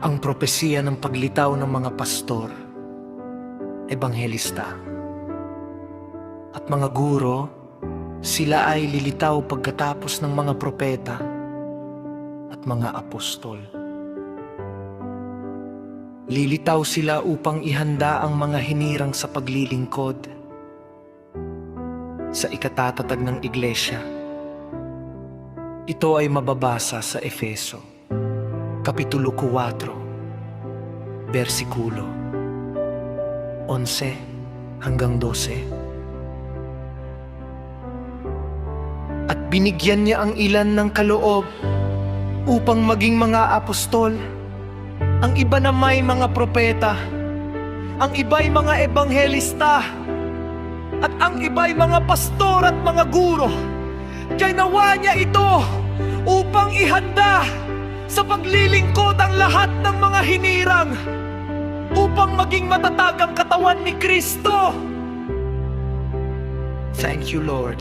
ang propesiya ng paglitaw ng mga pastor, ebanghelista, at mga guro. Sila ay lilitaw pagkatapos ng mga propeta at mga apostol. Lilitaw sila upang ihanda ang mga hinirang sa paglilingkod sa ikatatatag ng iglesia. Ito ay mababasa sa Efeso, Kapitulo 4, versikulo 11 hanggang 12. At binigyan niya ang ilan ng kaloob upang maging mga apostol, ang iba na may mga propeta, ang iba'y mga ebanghelista, at ang iba'y mga pastor at mga guro. Ginawa niya ito upang ihanda sa paglilingkod ang lahat ng mga hinirang, upang maging matatag ang katawan ni Kristo. Thank you, Lord.